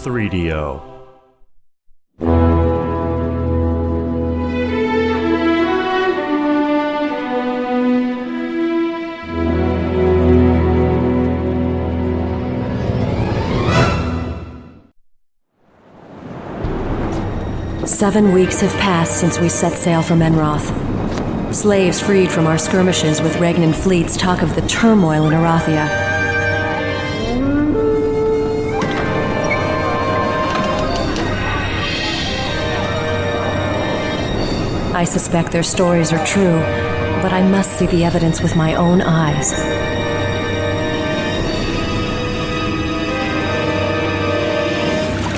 3DO. Seven weeks have passed since we set sail from Enroth. Slaves freed from our skirmishes with Regnan fleets talk of the turmoil in Erathia. I suspect their stories are true, but I must see the evidence with my own eyes.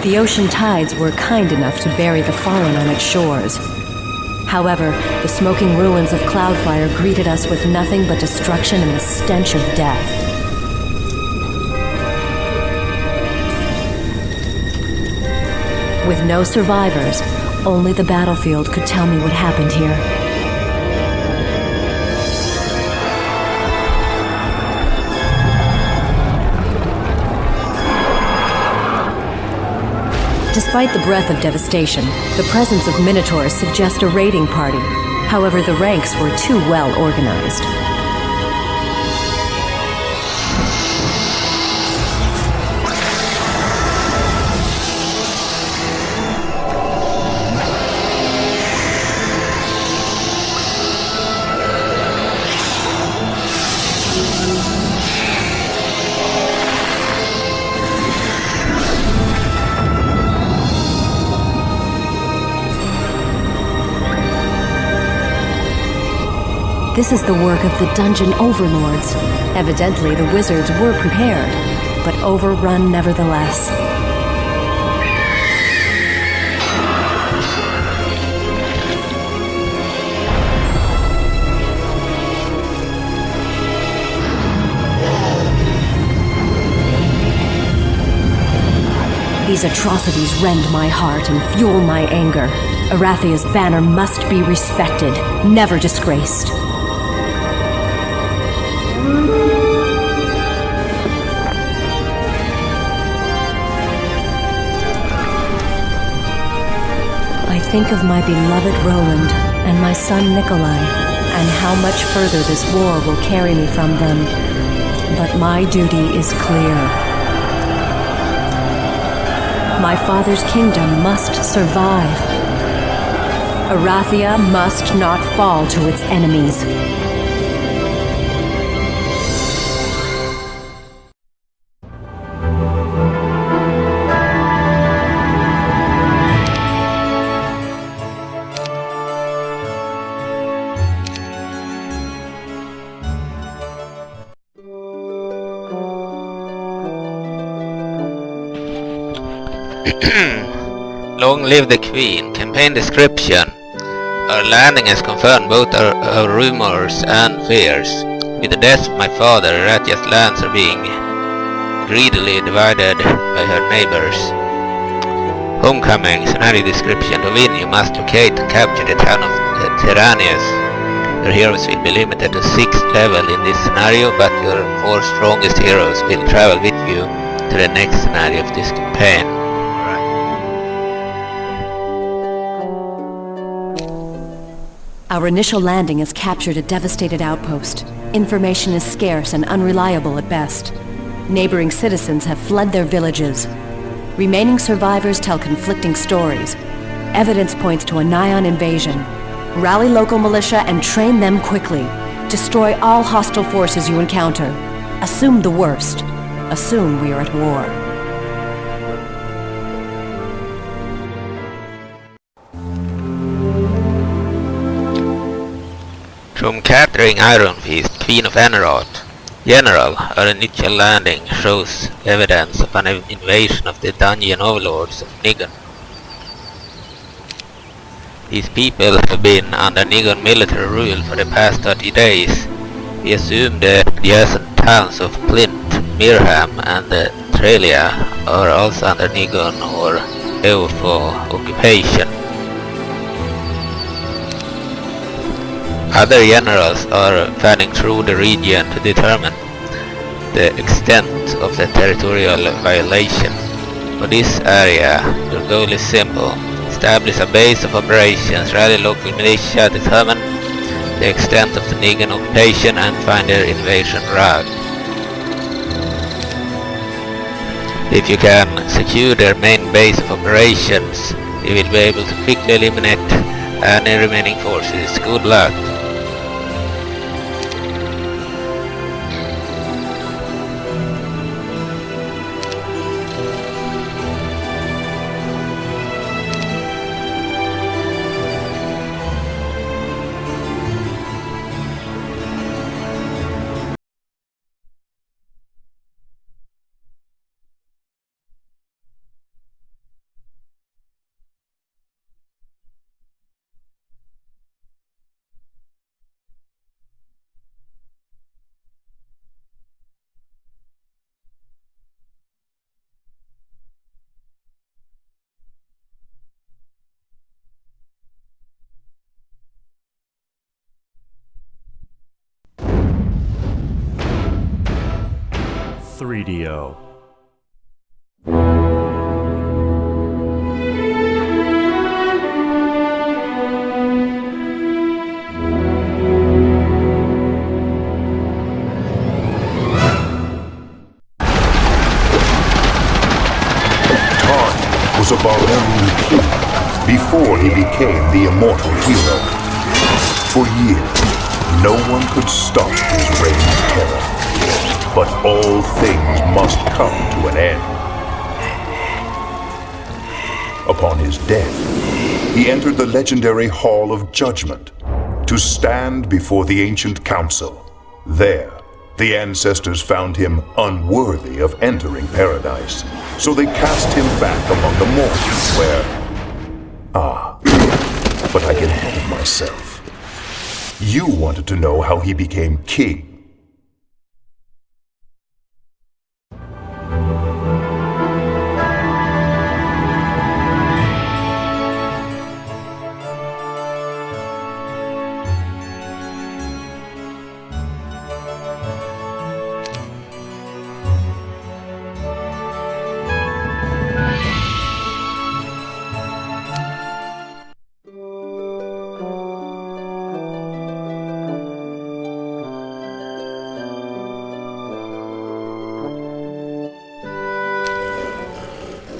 The ocean tides were kind enough to bury the fallen on its shores. However, the smoking ruins of Cloudfire greeted us with nothing but destruction and the stench of death. With no survivors, only the battlefield could tell me what happened here. Despite the breath of devastation, the presence of Minotaurs suggests a raiding party. However, the ranks were too well organized. This is the work of the dungeon overlords. Evidently, the wizards were prepared, but overrun nevertheless. These atrocities rend my heart and fuel my anger. Arathia's banner must be respected, never disgraced. I think of my beloved Roland and my son Nikolai, and how much further this war will carry me from them. But my duty is clear. My father's kingdom must survive. Arathia must not fall to its enemies. Long live the Queen. Campaign description. Our landing has confirmed both our rumors and fears. With the death of my father, Arathia's lands are being greedily divided by her neighbors. Homecoming. Scenario description. To win, you must locate and capture the town of Tyrannius. Your heroes will be limited to 6th level in this scenario, but your 4 strongest heroes will travel with you to the next scenario of this campaign. Our initial landing has captured a devastated outpost. Information is scarce and unreliable at best. Neighboring citizens have fled their villages. Remaining survivors tell conflicting stories. Evidence points to a Nyan invasion. Rally local militia and train them quickly. Destroy all hostile forces you encounter. Assume the worst. Assume we are at war. From capturing Iron Fist, Queen of Enroth. General, our initial landing shows evidence of an invasion of the dungeon overlords of Nigon. These people have been under Nigon military rule for the past 30 days. We assume the adjacent towns of Plint, Mirham and Trelia are also under Nigon or Eufo occupation. Other generals are fanning through the region to determine the extent of the territorial violation. For this area, your goal is simple. Establish a base of operations, rally local militia, determine the extent of the Negan occupation and find their invasion route. If you can secure their main base of operations, you will be able to quickly eliminate any remaining forces. Good luck. .3DO. Was a barbarian king before he became the immortal hero. For years, no one could stop his reign of terror. But all things must come to an end. Upon his death, he entered the legendary Hall of Judgment to stand before the ancient council. There, the ancestors found him unworthy of entering paradise, so they cast him back among the mortals where... but I get ahead of myself. You wanted to know how he became king.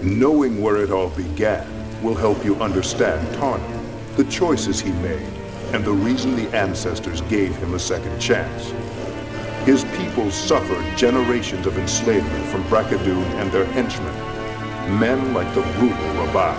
Knowing where it all began will help you understand Tarnum, the choices he made, and the reason the ancestors gave him a second chance. His people suffered generations of enslavement from Braccadoon and their henchmen, men like the brutal Rabai.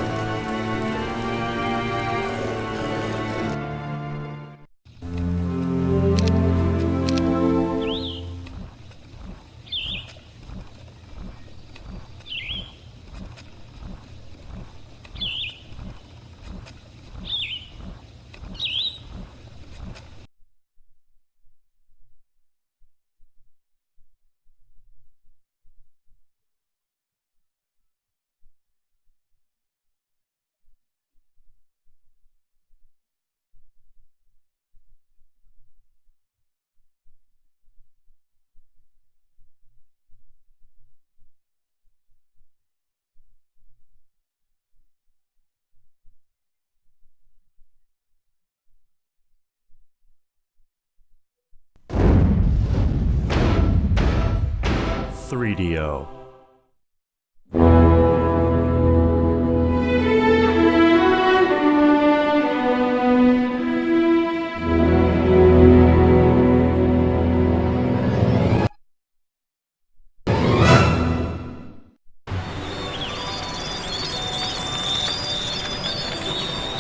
.3DO.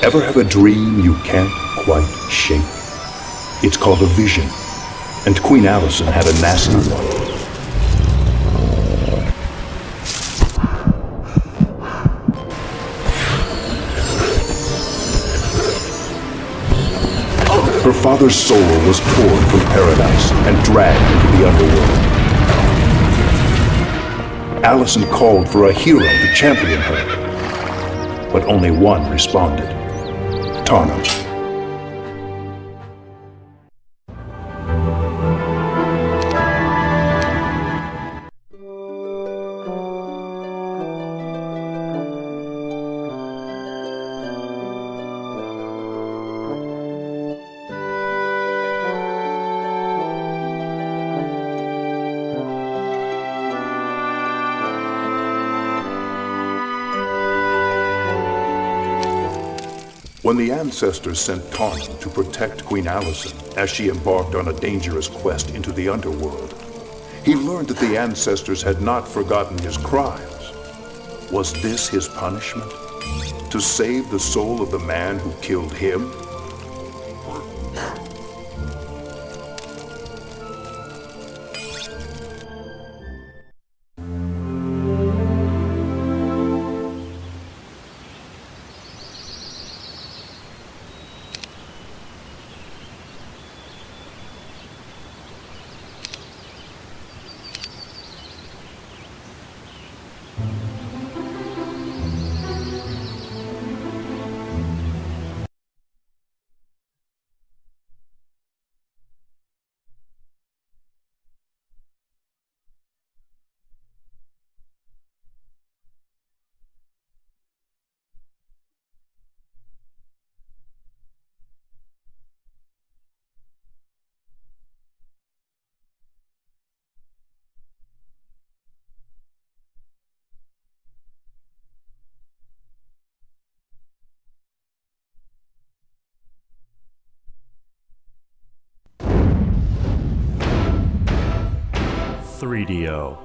Ever have a dream you can't quite shake? It's called a vision, and Queen Allison had a nasty one. Her father's soul was torn from paradise and dragged into the Underworld. Allison called for a hero to champion her, but only one responded. Tarnum. When the ancestors sent Tarnum to protect Queen Alyson as she embarked on a dangerous quest into the Underworld, he learned that the ancestors had not forgotten his crimes. Was this his punishment? To save the soul of the man who killed him? .3DO.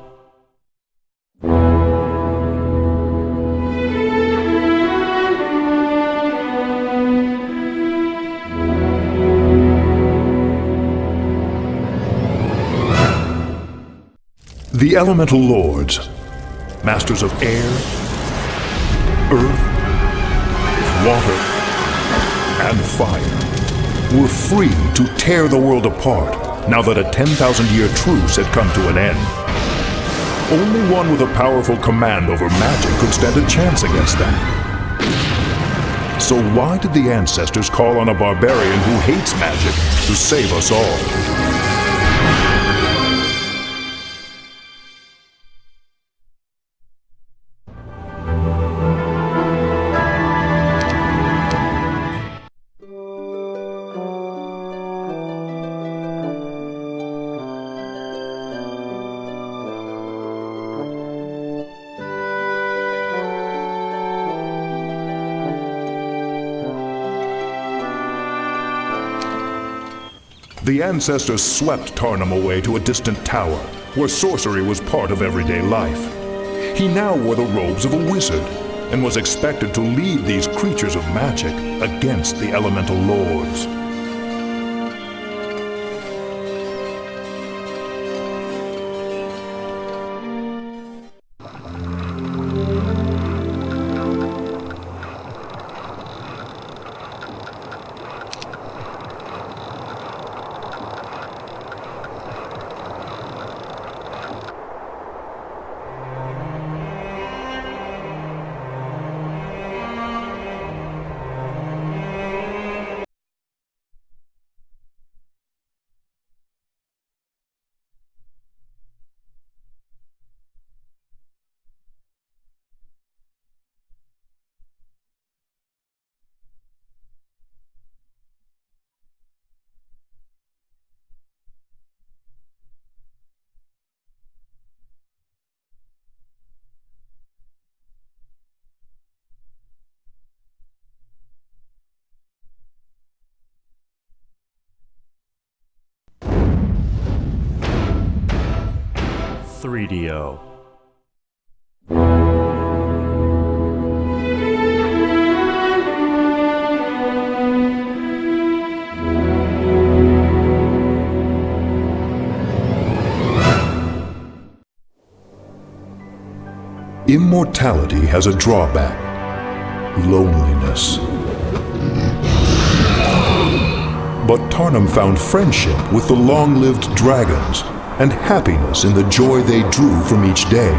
The Elemental Lords, masters of air, earth, water, and fire, were free to tear the world apart now that a 10,000-year truce had come to an end. Only one with a powerful command over magic could stand a chance against them. So why did the ancestors call on a barbarian who hates magic to save us all? The ancestors swept Tarnum away to a distant tower, where sorcery was part of everyday life. He now wore the robes of a wizard, and was expected to lead these creatures of magic against the Elemental Lords. .3DO. Immortality has a drawback: loneliness. But Tarnum found friendship with the long-lived dragons, and happiness in the joy they drew from each day.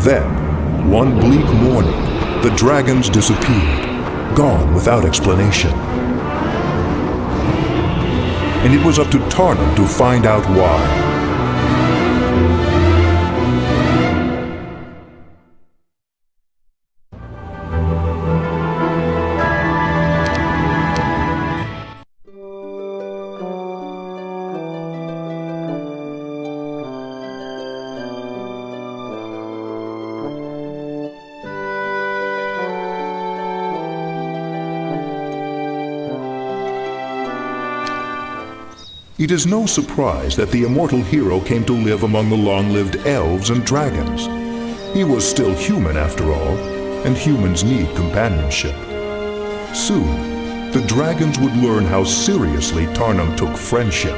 Then, one bleak morning, the dragons disappeared, gone without explanation. And it was up to Tarnum to find out why. It is no surprise that the immortal hero came to live among the long-lived elves and dragons. He was still human after all, and humans need companionship. Soon, the dragons would learn how seriously Tarnum took friendship.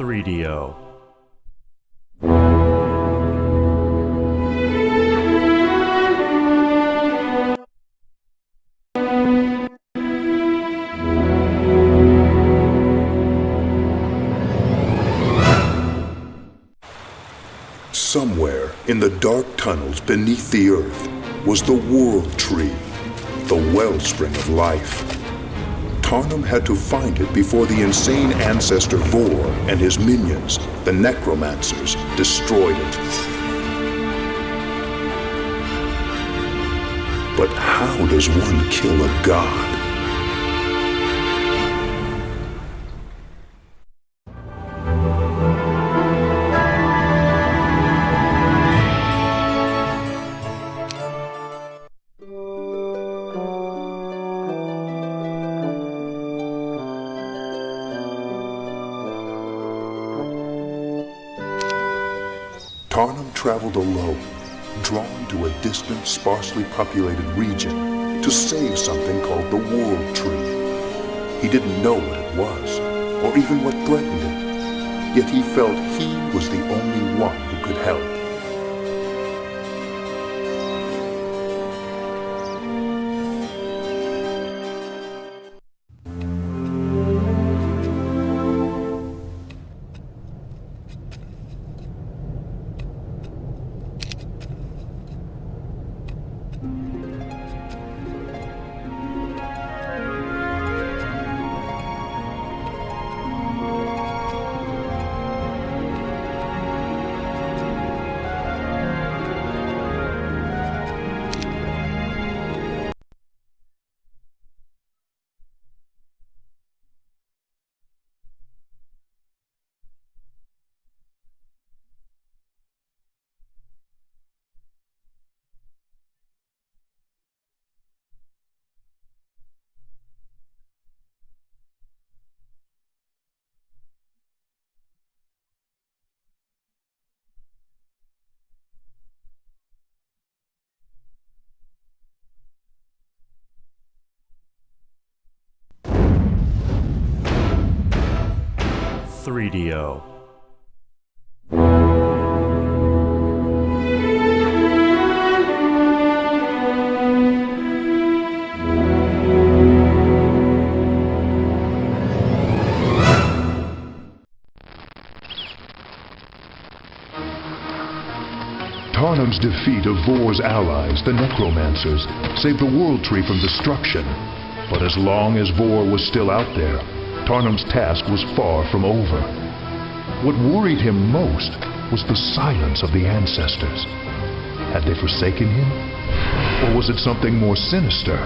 .3DO. Somewhere in the dark tunnels beneath the earth was the World Tree, the wellspring of life. Tarnum had to find it before the insane ancestor Vor and his minions, the Necromancers, destroyed it. But how does one kill a god? Tarnum traveled alone, drawn to a distant, sparsely populated region to save something called the World Tree. He didn't know what it was, or even what threatened it, yet he felt he was the only one who could help. .3DO. Tarnum's defeat of Vor's allies, the Necromancers, saved the World Tree from destruction. But as long as Vor was still out there, Tarnum's task was far from over. What worried him most was the silence of the ancestors. Had they forsaken him? Or was it something more sinister?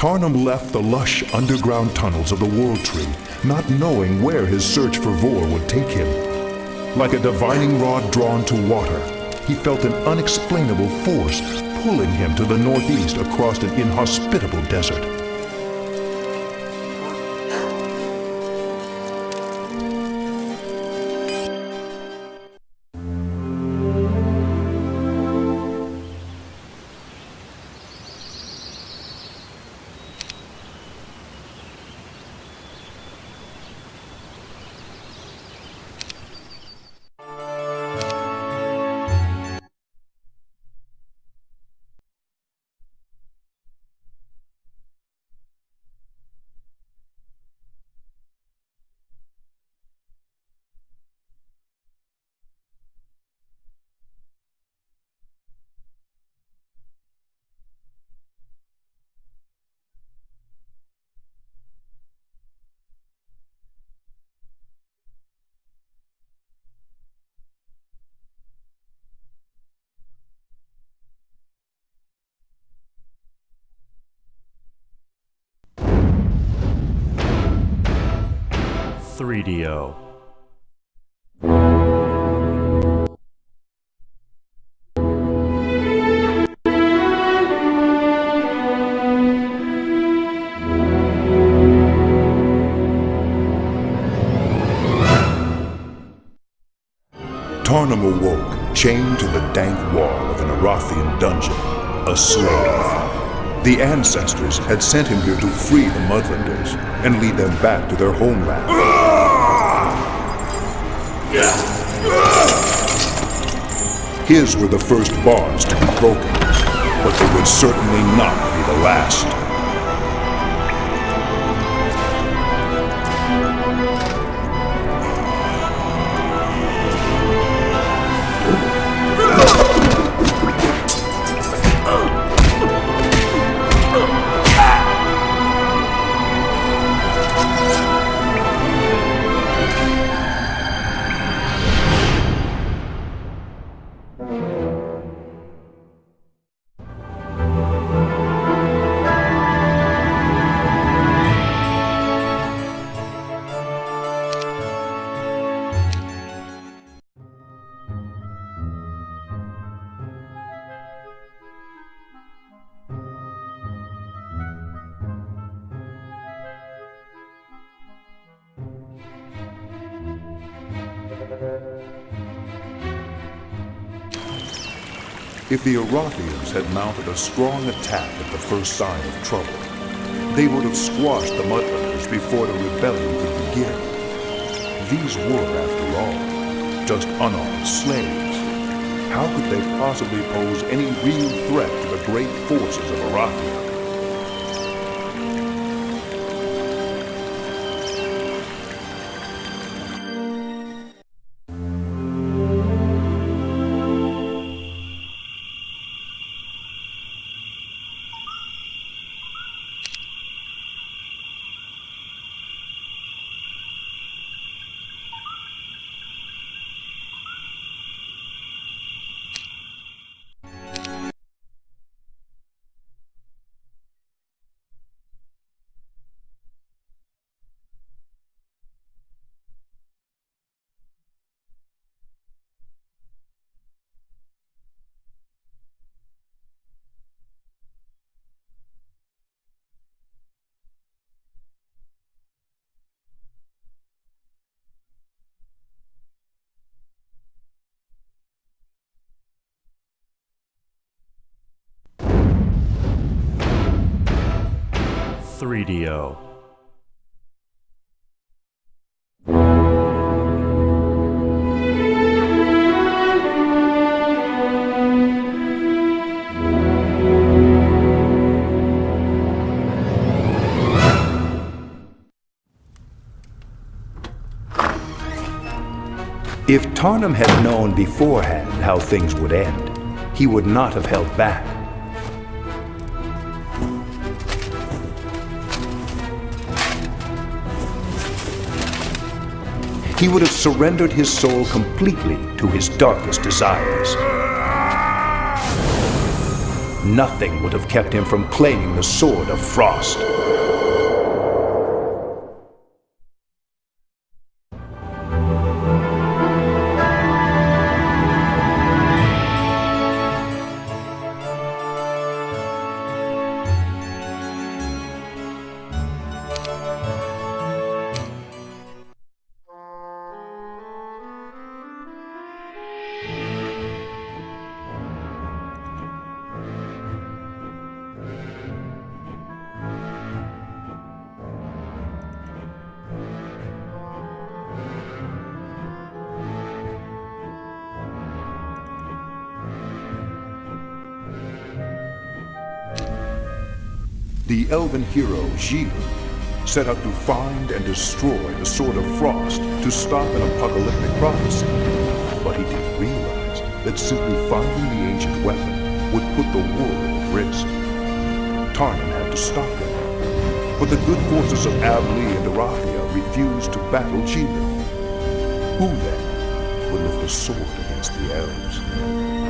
Tarnum left the lush underground tunnels of the World Tree, not knowing where his search for Vor would take him. Like a divining rod drawn to water, he felt an unexplainable force pulling him to the northeast across an inhospitable desert. .3DO. Tarnum awoke, chained to the dank wall of an Arathian dungeon, a slave. The ancestors had sent him here to free the Mudlanders and lead them back to their homeland. His were the first bonds to be broken, but they would certainly not be the last. If the Arathians had mounted a strong attack at the first sign of trouble, they would have squashed the Mudlanders before the rebellion could begin. These were, after all, just unarmed slaves. How could they possibly pose any real threat to the great forces of Arathia? .3DO. If Tarnum had known beforehand how things would end, he would not have held back. He would have surrendered his soul completely to his darkest desires. nothing would have kept him from claiming the Sword of Frost. The elven hero Gilles set out to find and destroy the Sword of Frost to stop an apocalyptic prophecy. But he didn't realize that simply finding the ancient weapon would put the world at risk. Tarnan had to stop him. But the good forces of Avli and Erathia refused to battle Gilles. Who then would lift a sword against the elves?